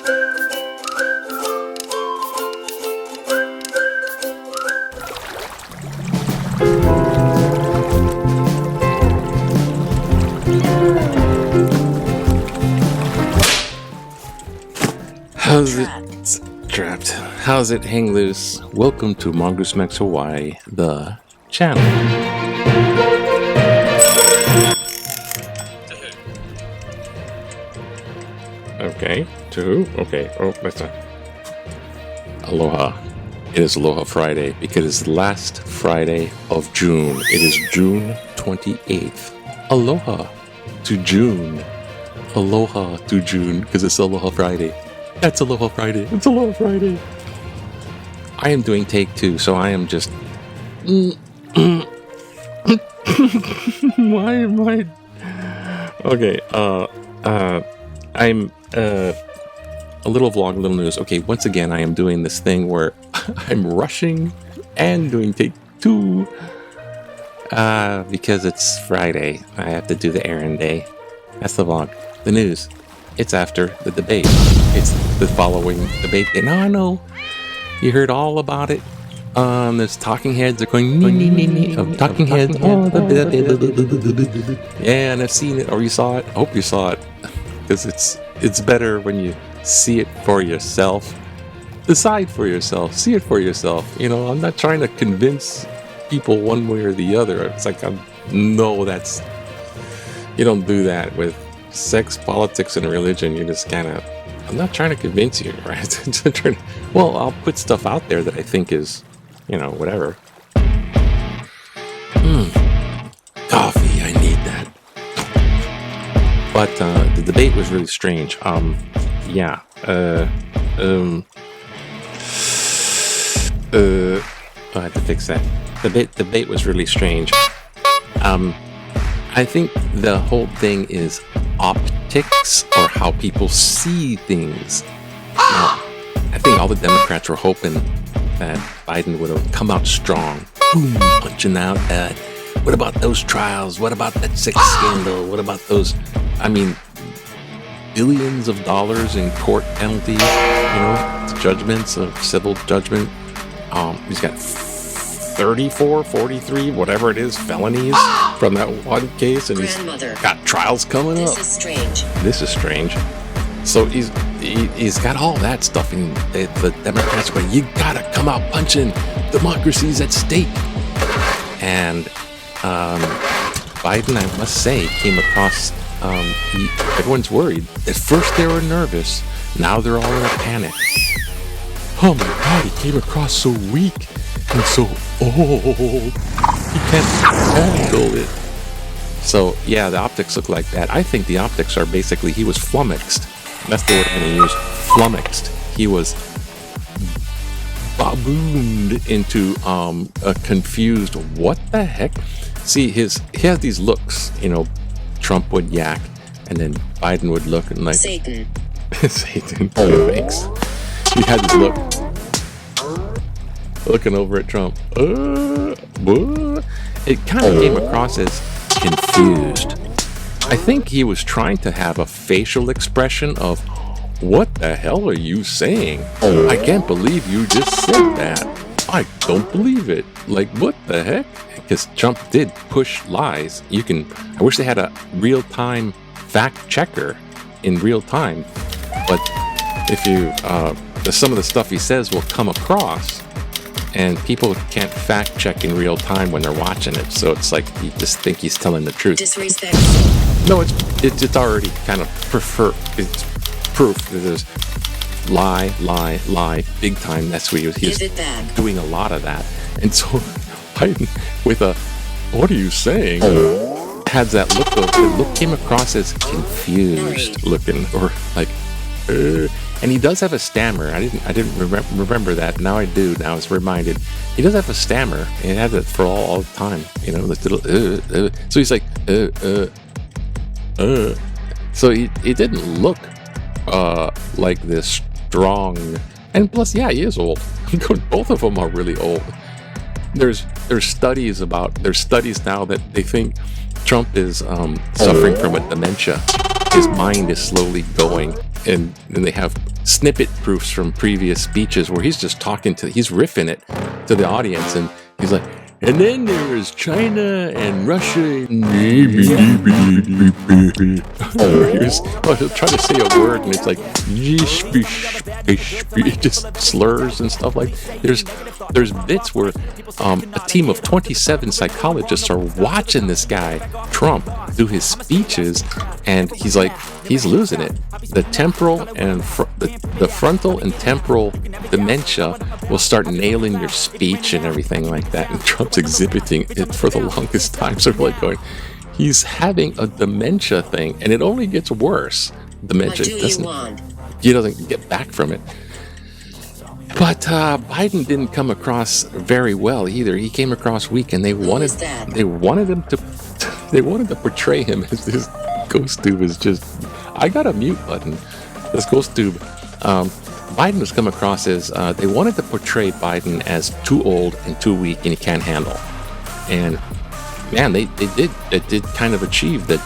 How's it trapped? How's it hang loose? Welcome to Mongoose Max Hawaii, the channel. Okay, to who? Okay, oh, that's not. Aloha. It is Aloha Friday because it's the last Friday of June. It is June 28th. Aloha to June. Aloha to June because it's Aloha Friday. That's Aloha Friday. It's Aloha Friday. I am doing take two, so I am just. Why am I? Okay. I'm a little vlog, a little news. Okay, once again, I am doing this thing where I'm rushing and doing take two because it's Friday. I have to do the errand day. That's the vlog. The news. It's after the debate. It's the following debate day. Now I know you heard all about it. There's talking heads are going talking heads. Yeah, and I've seen it or you saw it. I hope you saw it because it's better when you see it for yourself. Decide for yourself. See it for yourself. You know, I'm not trying to convince people one way or the other. It's like no, that's you don't do that with sex, politics, and religion. You just kind of, I'm not trying to convince you, right? Well, I'll put stuff out there that I think is, you know, whatever. Coffee, I need that. But the debate was really strange. Yeah. I had to fix that. The debate was really strange. I think the whole thing is optics or how people see things. Now, I think all the Democrats were hoping that Biden would have come out strong, boom, punching out at, what about those trials? What about that sex scandal? What about those, I mean, billions of dollars in court penalties, you know, judgments of civil judgment. He's got 34, 43, whatever it is, felonies from that one case, and he's got trials coming up. This is strange. So he's got all that stuff, and the Democrats are going, you gotta come out punching, democracy's at stake. And Biden, I must say, came across, everyone's worried. At first they were nervous, now they're all in a panic. Oh my God, he came across so weak and so old. He can't handle it. So yeah, the optics look like that. I think the optics are basically he was flummocked. That's the word I'm going to use. Flummocked. He was babooned into a confused. What the heck? See, he has these looks. You know, Trump would yak, and then Biden would look and like Satan. Satan. Oh, thanks. He had this look. Looking over at Trump. It kind of came across as confused. I think he was trying to have a facial expression of, what the hell are you saying? I can't believe you just said that. I don't believe it. Like, what the heck? Because Trump did push lies. I wish they had a real-time fact checker in real time. But if you, some of the stuff he says will come across, and people can't fact check in real time when they're watching it, so it's like you just think he's telling the truth. Disrespect. No, it's already kind of it's proof that there's lie, big time. That's what he's doing a lot of that. And so Biden with a, what are you saying? Had that look though. The look came across as confused looking, or like, and he does have a stammer. I didn't remember that. Now I do. Now I was reminded. He does have a stammer. He had it for all the time. You know, this little. So he's like, So he didn't look like this strong. And plus, yeah, he is old. Both of them are really old. There's studies now that they think Trump is suffering from a dementia. His mind is slowly going, and they have snippet proofs from previous speeches where he's just he's riffing it to the audience, and he's like, and then there was China and Russia. He'll try to say a word and it's like just slurs and stuff like. There's bits where a team of 27 psychologists are watching this guy Trump do his speeches, and he's losing it. The temporal and the frontal and temporal dementia will start nailing your speech and everything like that, and Trump's exhibiting it for the longest time. So we're like going, he's having a dementia thing, and it only gets worse. Dementia he doesn't get back from it. But Biden didn't come across very well either. He came across weak, and they wanted him to portray him as this ghost tube is just. I got a mute button. This ghost tube. Biden was come across as they wanted to portray Biden as too old and too weak, and he can't handle. And man, they did kind of achieve that.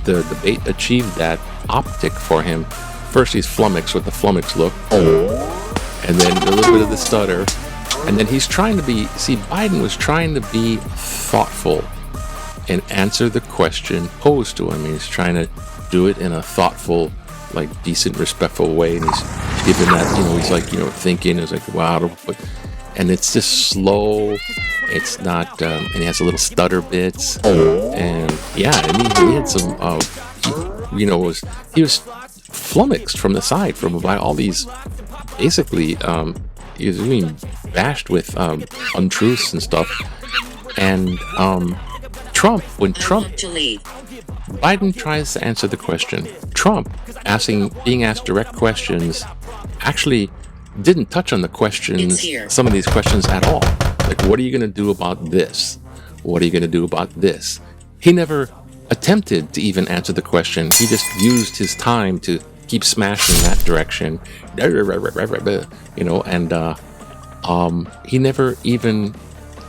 The debate achieved that optic for him. First, he's flummoxed with the flummoxed look, and then a little bit of the stutter, and then he's trying to be. See, Biden was trying to be thoughtful and answer the question posed to him. He's trying to do it in a thoughtful, like decent, respectful way, and he's giving that. He's like, thinking. It's like, wow, and it's just slow. It's not, and he has a little stutter bits, and yeah, and he had some, he was flummoxed from the side from by all these, basically, he was being bashed with untruths and stuff, and Biden tries to answer the question. Trump being asked direct questions, actually didn't touch on the questions, some of these questions at all. Like, what are you going to do about this? What are you going to do about this? He never attempted to even answer the question. He just used his time to keep smashing that direction, and he never even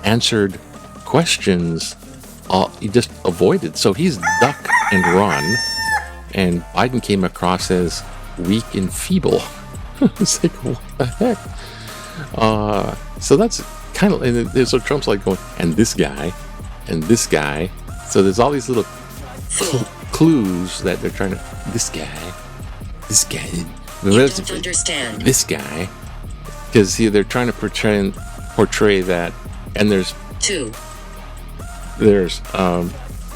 answered questions. He just avoided. So he's duck and run, and Biden came across as weak and feeble. It's like, what the heck? So that's kind of, and so Trump's like going, and this guy. So there's all these little clues that they're trying to, this guy, you don't understand. This guy, because they're trying to portray that, and there's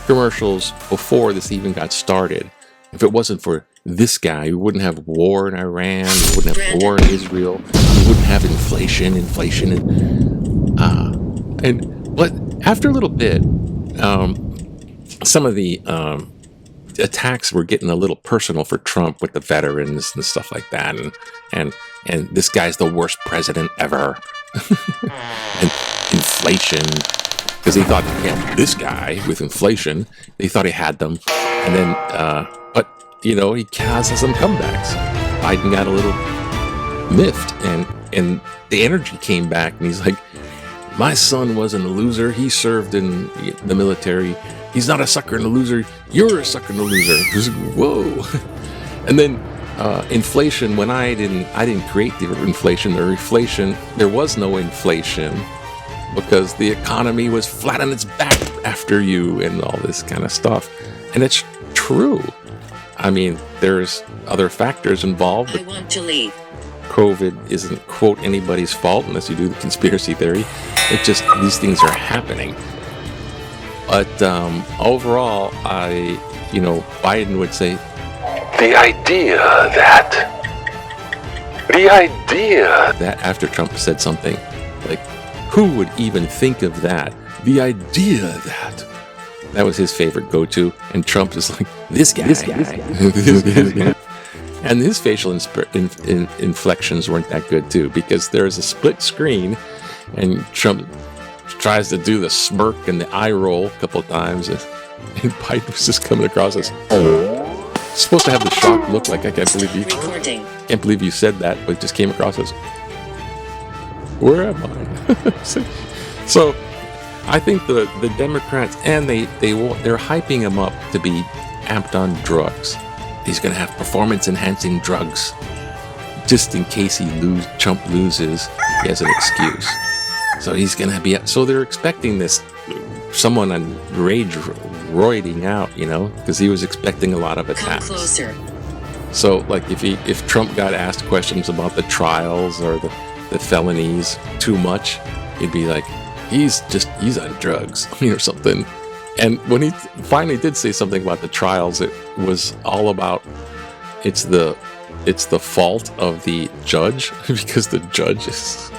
commercials before this even got started. If it wasn't for this guy, we wouldn't have war in Iran, we wouldn't have war in Israel, we wouldn't have inflation, but after a little bit, some of the attacks were getting a little personal for Trump with the veterans and stuff like that, and this guy's the worst president ever, and inflation, because he thought, this guy with inflation, they thought he had them, and then, but he has some comebacks. Biden got a little miffed, and the energy came back, and he's like, my son wasn't a loser. He served in the military. He's not a sucker and a loser. You're a sucker and a loser. Whoa. And then inflation, when I didn't create the inflation or reflation, there was no inflation because the economy was flat on its back after you and all this kind of stuff. And it's true. I mean, there's other factors involved. I want to leave. COVID isn't, quote, anybody's fault unless you do the conspiracy theory. It's just these things are happening. But overall, Biden would say, the idea that after Trump said something, like, who would even think of that? The idea that was his favorite go-to, and Trump is like, this guy. And his facial inflections weren't that good too, because there's a split screen, and Trump tries to do the smirk and the eye roll a couple of times, and Biden was just coming across as, supposed to have the shocked look, like, I can't believe you said that, but it just came across as, where am I? So I think the Democrats, and they're hyping him up to be amped on drugs. He's going to have performance-enhancing drugs just in case Trump loses, he has an excuse. So he's gonna be. So they're expecting this someone on rage roiding out, because he was expecting a lot of attacks. Come closer. So, like, if Trump got asked questions about the trials or the felonies too much, he'd be like, he's on drugs, or something. And when he finally did say something about the trials, it was all about it's the fault of the judge because the judge is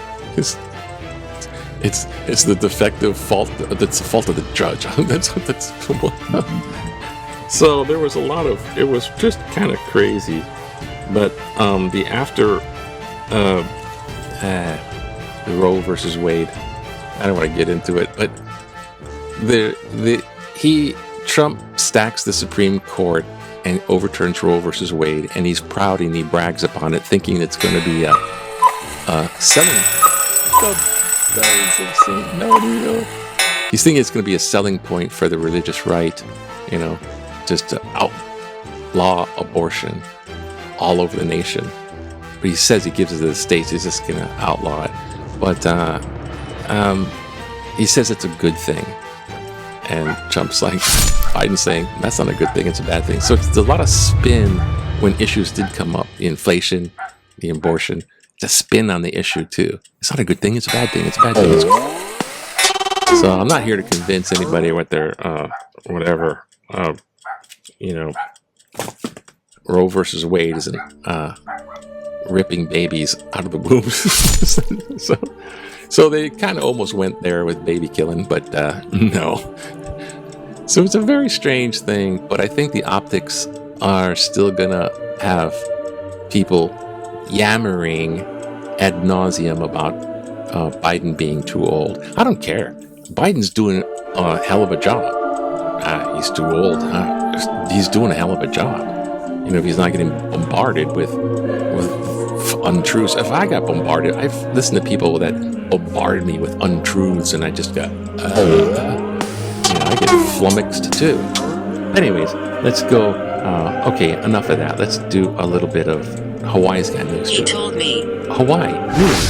it's the defective fault. That's the fault of the judge. that's. So there was a lot of. It was just kind of crazy, but the after the Roe versus Wade. I don't want to get into it, but Trump stacks the Supreme Court and overturns Roe versus Wade, and he's proud and he brags upon it, thinking it's going to be a selling. He's thinking it's going to be a selling point for the religious right, just to outlaw abortion all over the nation. But he says he gives it to the states. He's just going to outlaw it. But he says it's a good thing. And Trump's like, Biden's saying, that's not a good thing, it's a bad thing. So it's a lot of spin when issues did come up. The inflation, the abortion. It's a spin on the issue, too. It's not a good thing, it's a bad thing, it's a bad thing. So I'm not here to convince anybody what their, whatever, Roe versus Wade isn't ripping babies out of the womb. So they kind of almost went there with baby killing, but no. So it's a very strange thing, but I think the optics are still gonna have people yammering ad nauseum about Biden being too old. I don't care. Biden's doing a hell of a job. He's too old. He's doing a hell of a job. If he's not getting bombarded with untruths. If I got bombarded, I've listened to people that bombard me with untruths, and I just got, I get flummocked too. Anyways, let's go. Okay, enough of that. Let's do a little bit of Hawaii's got news. He told me. Hawaii news.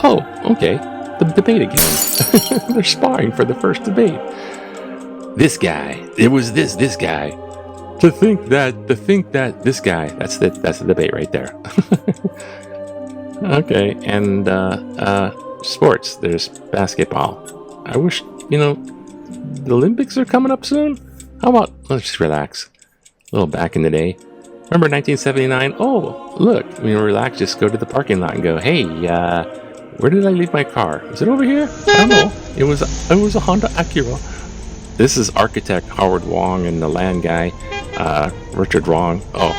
Oh, okay. The debate again. They're sparring for the first debate. This guy. It was this guy. To think that this guy. That's the debate right there. Okay, and sports. There's basketball. I wish, the Olympics are coming up soon. How about let's just relax. A little back in the day. Remember 1979? Oh, look, relax, just go to the parking lot and go, hey, where did I leave my car? Is it over here? I don't know. It was a Honda Acura. This is architect Howard Wong and the land guy, Richard Wong. Oh,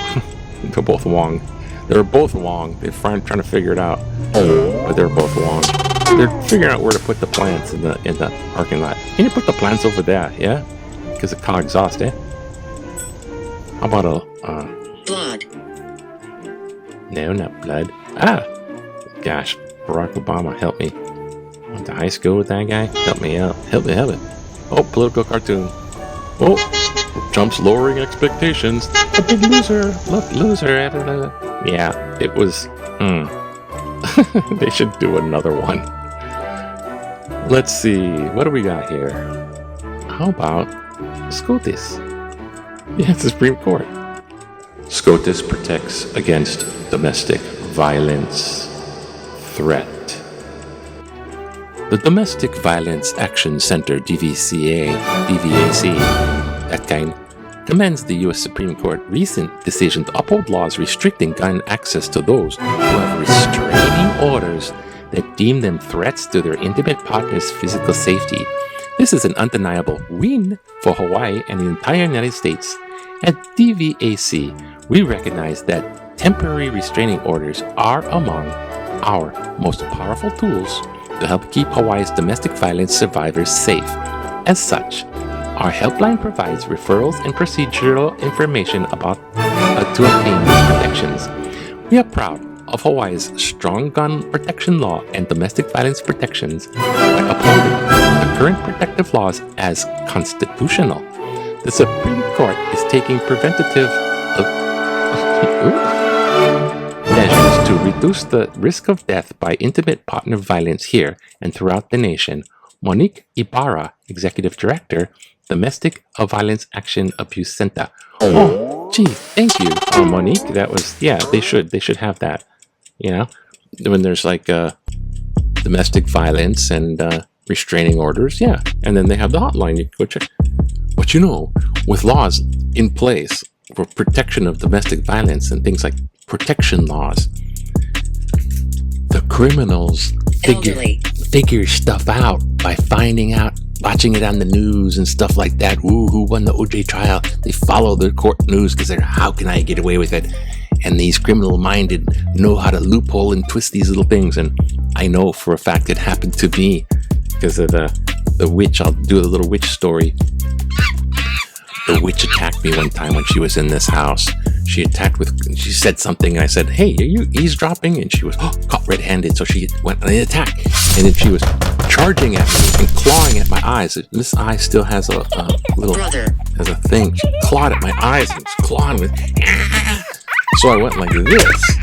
they're both Wong. They're both Wong. They're trying to figure it out, but they're both Wong. They're figuring out where to put the plants in the parking lot. Can you put the plants over there? Yeah, because of car exhaust, eh? How about blood? No, not blood. Gosh, Barack Obama, help me. Went to high school with that guy. Help me out. Help me. Oh, political cartoon. Oh, Trump's lowering expectations. The big loser. Look, loser. Yeah, it was. They should do another one. Let's see. What do we got here? How about SCOTUS? Yeah, it's the Supreme Court. SCOTUS protects against domestic violence threat. The Domestic Violence Action Center, DVAC, that kind, commends the U.S. Supreme Court recent decision to uphold laws restricting gun access to those who have restraining orders that deem them threats to their intimate partner's physical safety. This is an undeniable win for Hawaii and the entire United States. At DVAC, we recognize that temporary restraining orders are among our most powerful tools to help keep Hawaii's domestic violence survivors safe. As such, our helpline provides referrals and procedural information about to obtain these protections. We are proud of Hawaii's strong gun protection law and domestic violence protections by upholding the current protective laws as constitutional. The Supreme Court is taking preventative measures to To reduce the risk of death by intimate partner violence here and throughout the nation, Monique Ibarra, Executive Director, Domestic Violence Action Abuse Center. Oh, gee, thank you, Monique. That was, yeah, they should have that. You know, when there's like domestic violence and restraining orders, yeah. And then they have the hotline. You go check. But you know, with laws in place for protection of domestic violence and things like protection laws, the criminals figure stuff out by finding out, watching it on the news and stuff like that. Ooh, who won the OJ trial? They follow the court news because they're, how can I get away with it? And these criminal-minded know how to loophole and twist these little things. And I know for a fact it happened to me because of the witch. I'll do a little witch story. The witch attacked me one time when she was in this house. She said something, and I said, "Hey, are you eavesdropping?" And she was caught red-handed, so she went on an attack. And then she was charging at me and clawing at my eyes. This eye still has a little, has a thing. She clawed at my eyes and was clawing with. So I went like this,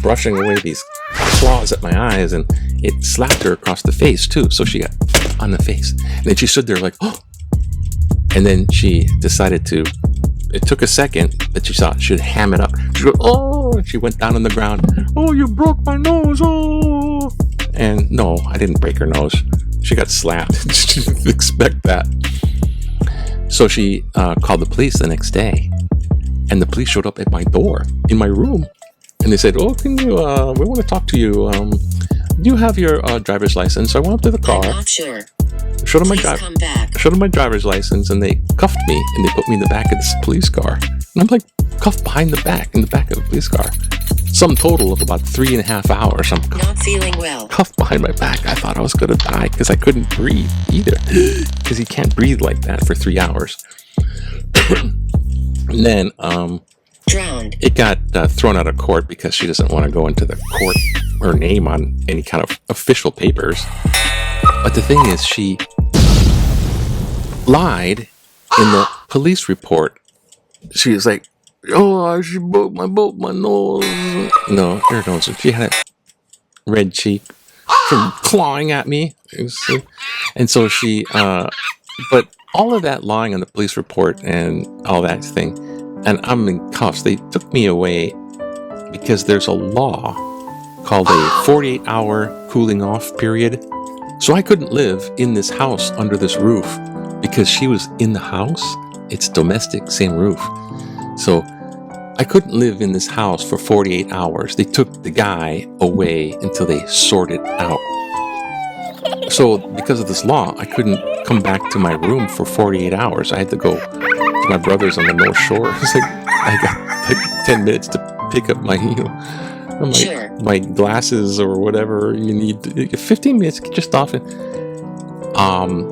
brushing away these claws at my eyes, and it slapped her across the face too. So she got on the face, and then she stood there like, oh. And then she decided to, it took a second, but she thought she'd ham it up. She goes, oh, and she went down on the ground. Oh, you broke my nose, oh. And no, I didn't break her nose. She got slapped. She didn't expect that. So she called the police the next day. And the police showed up at my door, in my room. And they said, oh, can you, we want to talk to you. Do you have your driver's license? So I went up to the car. I'm not sure. Showed them my driver's license, and they cuffed me, and they put me in the back of this police car. And I'm like cuffed behind the back, in the back of the police car. Some total of about 3.5 hours. I'm not feeling well. Cuffed behind my back. I thought I was going to die because I couldn't breathe either. Because you can't breathe like that for 3 hours. And then drowned. It got thrown out of court because she doesn't want to go into the court, her name on any kind of official papers. But the thing is, she lied in the police report. She was like, oh, she broke my nose. No, her nose. She had a red cheek from clawing at me. And so she, but all of that lying on the police report and all that thing, and I'm in cuffs. They took me away because there's a law called a 48-hour cooling off period. So I couldn't live in this house under this roof because she was in the house. It's domestic, same roof. So I couldn't live in this house for 48 hours. They took the guy away until they sorted out. So because of this law, I couldn't come back to my room for 48 hours. I had to go to my brother's on the North Shore. It's like I got like 10 minutes to pick up my, my glasses or whatever you need. 15 minutes, get your stuff in.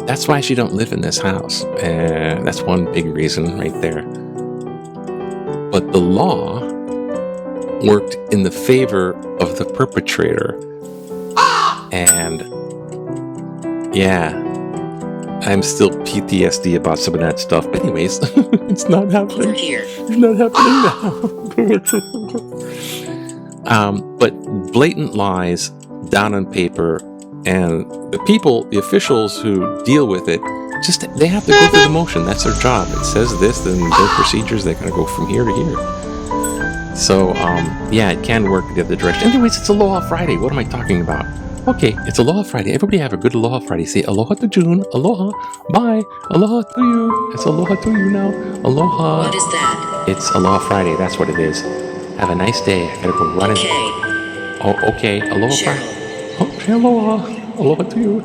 That's why she don't live in this house. And that's one big reason right there. But the law worked in the favor of the perpetrator. And yeah, I'm still PTSD about some of that stuff. But anyways, it's not happening. Over here. It's not happening now. But blatant lies down on paper, and the people, the officials who deal with it, just they have to go through the motion. That's their job. It says this, then their procedures, they gotta go from here to here. So, yeah, it can work the other direction. Anyways, it's Aloha Friday. What am I talking about? Okay, it's Aloha Friday. Everybody have a good Aloha Friday. Say aloha to June. Aloha. Bye. Aloha to you. It's aloha to you now. Aloha. What is that? It's Aloha Friday. That's what it is. Have a nice day. I gotta go run. Okay. Oh, okay. Aloha Friday. Oh, say aloha. Aloha to you.